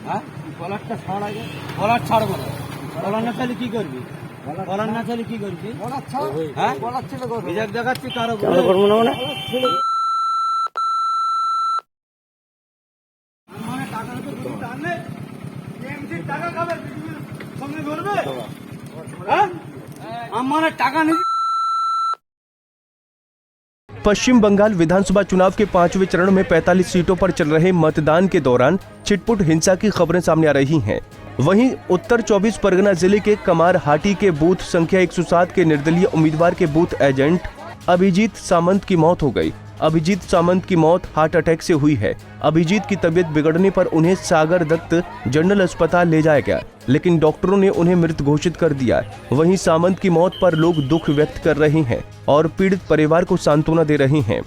হ্যাঁ কলারটা ছাড় আগে কলার ছাড়বো না কলার না চাইলে কি করবি কলার না চাইলে কি করবি হ্যাঁ কলার ছেলে হিজাক দেখাচ্ছি কারো করবো না মানে টাকা খাবে সঙ্গে করবে হ্যাঁ আমার টাকা নেই। पश्चिम बंगाल विधानसभा चुनाव के 5वें चरण में 45 सीटों पर चल रहे मतदान के दौरान छिटपुट हिंसा की खबरें सामने आ रही हैं। वहीं उत्तर 24 परगना जिले के कमारहाटी के बूथ संख्या 107 के निर्दलीय उम्मीदवार के बूथ एजेंट अभिजीत सामंत की मौत हो गई। अभिजीत सामंत की मौत हार्ट अटैक से हुई है। अभिजीत की तबीयत बिगड़ने पर उन्हें सागर दत्त जनरल अस्पताल ले जाया गया, लेकिन डॉक्टरों ने उन्हें मृत घोषित कर दिया। वहीं सामंत की मौत पर लोग दुख व्यक्त कर रहे हैं और पीड़ित परिवार को सांत्वना दे रहे हैं।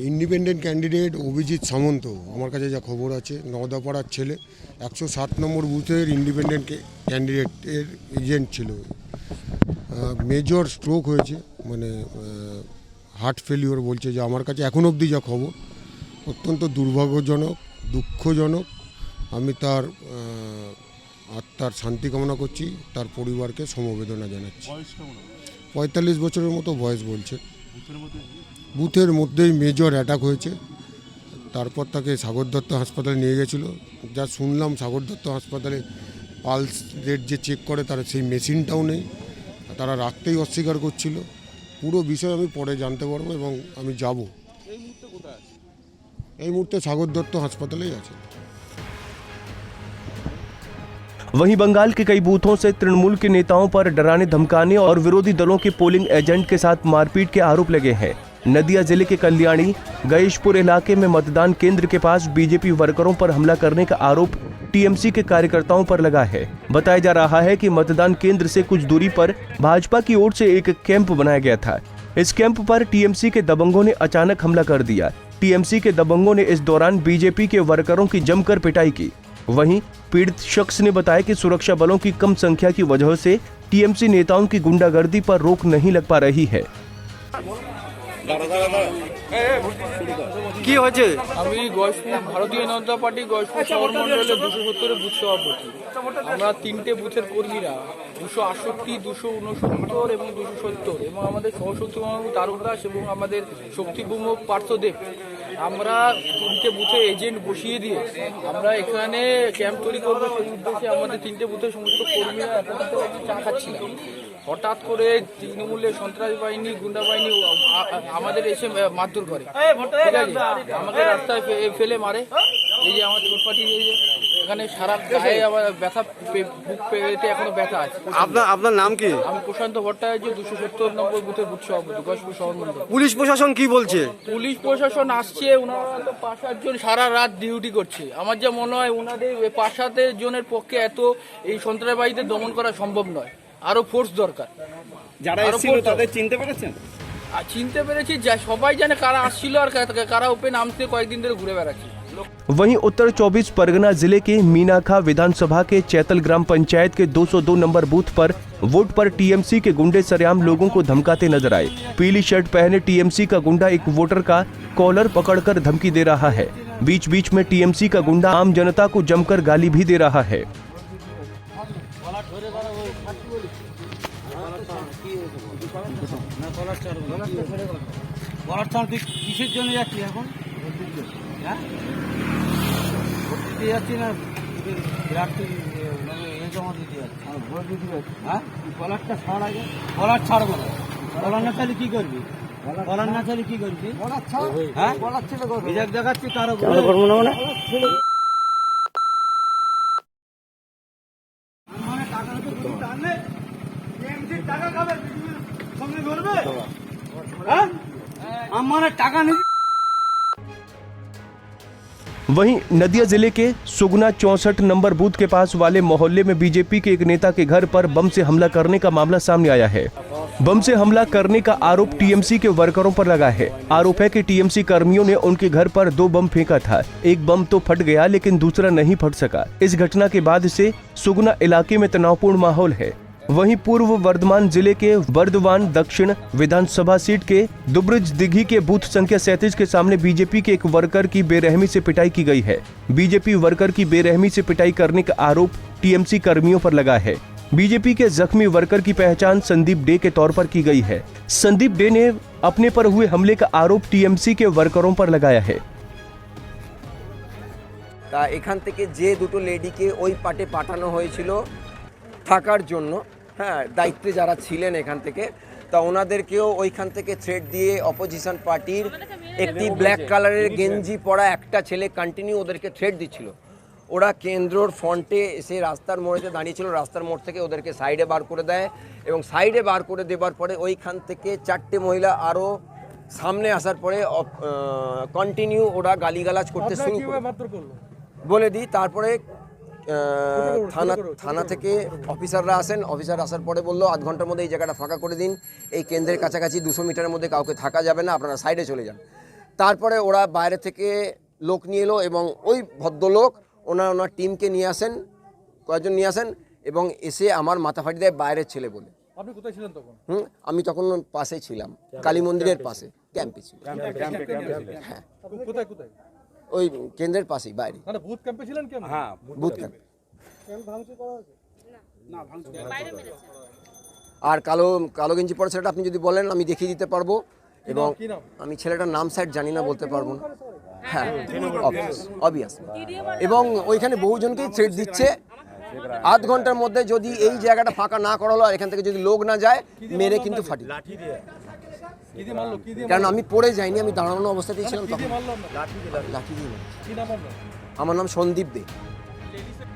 ইন্ডিপেন্ডেন্ট ক্যান্ডিডেট অভিজিৎ সামন্ত আমার কাছে যা খবর আছে নওদাপাড়ার ছেলে 107 নম্বর বুথের ইন্ডিপেন্ডেন্ট ক্যান্ডিডেটের এজেন্ট ছিল। মেজর স্ট্রোক হয়েছে, মানে হার্ট ফেলিওর বলছে যে আমার কাছে এখন অবধি যা খবর। অত্যন্ত দুর্ভাগ্যজনক, দুঃখজনক। আমি তার আত্মার শান্তি কামনা করছি, তার পরিবারকে সমবেদনা জানাচ্ছি। 45 বছরের মতো বয়স বলছে। বুথের মধ্যেই মেজর অ্যাটাক হয়েছে। তারপর তাকে সাগর দত্ত হাসপাতালে নিয়ে গেছিলো। যা শুনলাম সাগর দত্ত হাসপাতালে পালস রেট যে চেক করে তার সেই মেশিনটাও নেই, তারা রাখতেই অস্বীকার করছিল। পুরো বিষয় আমি পরে জানতে পারবো এবং আমি যাব। এই মুহূর্তে সাগর দত্ত হাসপাতালেই আছে। वहीं बंगाल के कई बूथों से तृणमूल के नेताओं पर डराने धमकाने और विरोधी दलों के पोलिंग एजेंट के साथ मारपीट के आरोप लगे हैं। नदिया जिले के कल्याणी गयेशपुर इलाके में मतदान केंद्र के पास बीजेपी वर्करों पर हमला करने का आरोप टीएमसी के कार्यकर्ताओं पर लगा है। बताया जा रहा है कि मतदान केंद्र से कुछ दूरी पर भाजपा की ओर से एक कैंप बनाया गया था। इस कैंप पर टीएमसी के दबंगों ने अचानक हमला कर दिया। टीएमसी के दबंगों ने इस दौरान बीजेपी के वर्करों की जमकर पिटाई की। वहीं पीड़ित शख्स ने बताया कि सुरक्षा बलों की कम संख्या की वजह से टीएमसी नेताओं की गुंडागर्दी पर रोक नहीं लग पा रही है। কি হয়েছে? আমি গয়েশপুর ভারতীয় জনতা পার্টি গয়েশপুর শহর মন্ডলের 270 বুথ সভাপতি। আমরা 3টে বুথের কর্মীরা 268, 269 এবং 270 এবং আমাদের সহশক্তিবাবু তারক দাস এবং আমাদের শক্তিপ্রমুখ পার্থদেব, আমরা 3টে বুথে এজেন্ট বসিয়ে দিয়ে আমরা এখানে ক্যাম্প তৈরি করবো। সেই উদ্দেশ্যে আমাদের 3টে বুথের সমস্ত কর্মীরা একসাথে চা খাচ্ছিলাম। হঠাৎ করে তৃণমূলের সন্ত্রাস বাহিনী, গুন্ডা বাহিনী আমাদের এসে মারধর করে। ঠিক আছে, আমাকে রাস্তায় ফেলে মারে। এই যে আমার চোটপাটি এখানে সারা গায়ে আমার ব্যথা, বুক পেটে এখনো ব্যথা আছে। আপনার নাম কি? আমি প্রশান্ত ভট্টাচার্য, 270 নম্বর বুথের বুথ সভাপতি, গয়েশপুর শহর মন্ডল। পুলিশ প্রশাসন কি বলছে? পুলিশ প্রশাসন আসছে, ওনারা তো 5-7 জন সারা রাত ডিউটি করছে। আমার যা মনে হয় ওনাদের 5-7 জনের পক্ষে এত এই সন্ত্রাসবাদীদের দমন করা সম্ভব নয়, আরো ফোর্স দরকার। যারা এসেছিল তাদের চিনতে পেরেছেন? চিনতে পেরেছি, সবাই জানে কারা আসছিল আর কারা ওপেন নামতে কয়েকদিন ধরে ঘুরে বেড়াচ্ছে। वहीं उत्तर 24 परगना जिले के मीनाखा विधानसभा के चैतल ग्राम पंचायत के 202 नंबर बूथ पर वोट पर टीएमसी के गुंडे सरेआम लोगों को धमकाते नजर आए। पीली शर्ट पहने टीएमसी का गुंडा एक वोटर का कॉलर पकड़कर धमकी दे रहा है। बीच बीच में टीएमसी का गुंडा आम जनता को जमकर गाली भी दे रहा है। কিসের জন্য যাচ্ছি এখন? হ্যাঁ ভোট দিতে যাচ্ছি না, জমা দিতে যাচ্ছি। ভোট দিতে যাচ্ছি। হ্যাঁ কলারটা ছাড় আগে কলার ছাড়বো না কলার না চাইলে কি করবি কলার না চাইলে কি করবি হ্যাঁ কলার ছেলে হিজাক দেখাচ্ছি কারো করবো না মানে টাকা খাবে সঙ্গে করবে হ্যাঁ আমার টাকা নেই। वहीं नदिया जिले के सुगना 64 नंबर बूथ के पास वाले मोहल्ले में बीजेपी के एक नेता के घर पर बम से हमला करने का मामला सामने आया है। बम से हमला करने का आरोप टीएमसी के वर्करों पर लगा है। आरोप है कि टीएमसी कर्मियों ने उनके घर पर 2 बम फेंका था। एक बम तो फट गया लेकिन दूसरा नहीं फट सका। इस घटना के बाद से सुगना इलाके में तनावपूर्ण माहौल है। वहीं पूर्व वर्धमान जिले के बर्दवान दक्षिण विधानसभा सीट के दुब्रिज दिघी के बूथ संख्या 37 के सामने बीजेपी के एक वर्कर की बेरहमी से पिटाई की गई है। बीजेपी वर्कर की बेरहमी से पिटाई करने का आरोप टीएमसी कर्मियों पर लगा है। बीजेपी के जख्मी वर्कर की पहचान संदीप डे के तौर पर की गई है। संदीप डे ने अपने पर हुए हमले का आरोप टीएमसी के वर्करों पर लगाया है। তা এখান থেকে যে দুটো লেডিকে ওই পার্টে পাঠানো হয়েছিল থাকার জন্য, হ্যাঁ, দায়িত্বে যারা ছিলেন এখান থেকে, তা ওনাদেরকেও ওইখান থেকে থ্রেট দিয়ে অপোজিশন পার্টির একটি ব্ল্যাক কালারের গেঞ্জি পরা একটা ছেলে কন্টিনিউ ওদেরকে থ্রেট দিচ্ছিল। ওরা কেন্দ্রর ফ্রন্টে এসে রাস্তার মোড়েতে দাঁড়িয়েছিল, রাস্তার মোড় থেকে ওদেরকে সাইডে বার করে দেয় এবং সাইডে বার করে দেওয়ার পরে ওইখান থেকে 4টে মহিলা আরও সামনে আসার পরে কন্টিনিউ ওরা গালিগালাজ করতে শুরু করে। বলে দিই, তারপরে থানা থেকে অফিসাররা আসেন। অফিসার আসার পরে বললো 8 ঘন্টার মধ্যে এই জায়গাটা ফাঁকা করে দিন, এই কেন্দ্রের কাছাকাছি 200 মিটারের মধ্যে কাউকে থাকা যাবে না, আপনারা সাইডে চলে যান। তারপরে ওরা বাইরে থেকে লোক নিয়ে এলো এবং ওই ভদ্রলোক ওনার টিমকে নিয়ে আসেন, কয়েকজন নিয়ে আসেন এবং এসে আমার মাথা ফাটি দেয় বাইরের ছেলে বলে। আপনি কোথায় ছিলেন তখন? আমি তখন পাশে ছিলাম, কালী মন্দিরের পাশে ক্যাম্পে ছিল। হ্যাঁ, কোথায় কোথায়? ওই কেন্দ্রের পাশেই বাইরে। মানে বুথ ক্যাম্পে ছিলেন কেন? হ্যাঁ, বুথ ক্যাম্পে। আর কালো গেঞ্জি পরা ছেলেটা আপনি যদি বলেন আমি দেখিয়ে দিতে পারবো, এবং আমি ছেলেটার নাম সাইড জানি না, বলতে পারবো না। হ্যাঁ, অবভিয়াস। এবং ওইখানে বহুজনকেই থ্রেট দিচ্ছে 8 ঘন্টার মধ্যে যদি এই জায়গাটা ফাঁকা না করা হলো আর এখান থেকে যদি লোক না যায়, মেরে কিন্তু ফাটি। কারণ আমি পড়ে যাইনি, আমি দাঁড়ানো অবস্থাতেই ছিলাম তখন। লাঠি দিয়ে। আমার नाम সন্দীপ দে।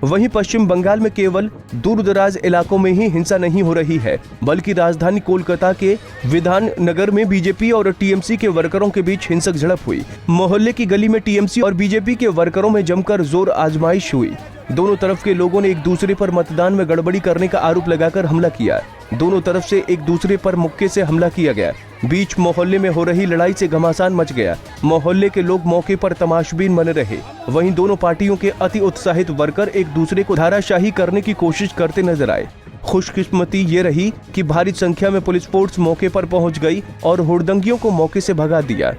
वहीं पश्चिम बंगाल में केवल दूर दराज इलाकों में ही हिंसा नहीं हो रही है, बल्कि राजधानी कोलकाता के विधान नगर में बीजेपी और टीएमसी के वर्करों के बीच हिंसक झड़प हुई। मोहल्ले की गली में टीएमसी और बीजेपी के वर्करों में जमकर जोर आजमाइश हुई। दोनों तरफ के लोगों ने एक दूसरे पर मतदान में गड़बड़ी करने का आरोप लगाकर हमला किया। दोनों तरफ से एक दूसरे पर मुक्के से हमला किया गया। बीच मोहल्ले में हो रही लड़ाई से घमासान मच गया। मोहल्ले के लोग मौके पर तमाशबीन बने रहे। वहीं दोनों पार्टियों के अति उत्साहित वर्कर एक दूसरे को धाराशाही करने की कोशिश करते नजर आए। खुशकिस्मती ये रही कि भारी संख्या में पुलिस फोर्स मौके पर पहुंच गई और हुड़दंगियों को मौके से भगा दिया।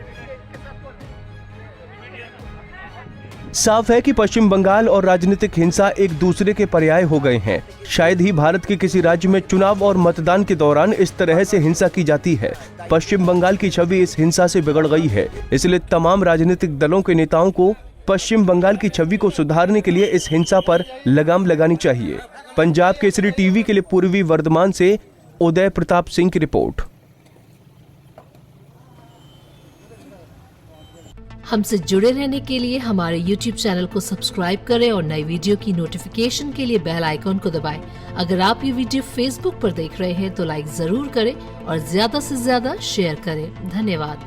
साफ है कि पश्चिम बंगाल और राजनीतिक हिंसा एक दूसरे के पर्याय हो गए हैं। शायद ही भारत के किसी राज्य में चुनाव और मतदान के दौरान इस तरह से हिंसा की जाती है। पश्चिम बंगाल की छवि इस हिंसा से बिगड़ गई है, इसलिए तमाम राजनीतिक दलों के नेताओं को पश्चिम बंगाल की छवि को सुधारने के लिए इस हिंसा पर लगाम लगानी चाहिए। पंजाब केसरी टीवी के लिए पूर्वी वर्धमान से उदय प्रताप सिंह की रिपोर्ट। हमसे जुड़े रहने के लिए हमारे YouTube चैनल को सब्सक्राइब करें और नई वीडियो की नोटिफिकेशन के लिए बेल आइकॉन को दबाएं। अगर आप ये वीडियो Facebook पर देख रहे हैं तो लाइक जरूर करें और ज्यादा से ज्यादा शेयर करें। धन्यवाद।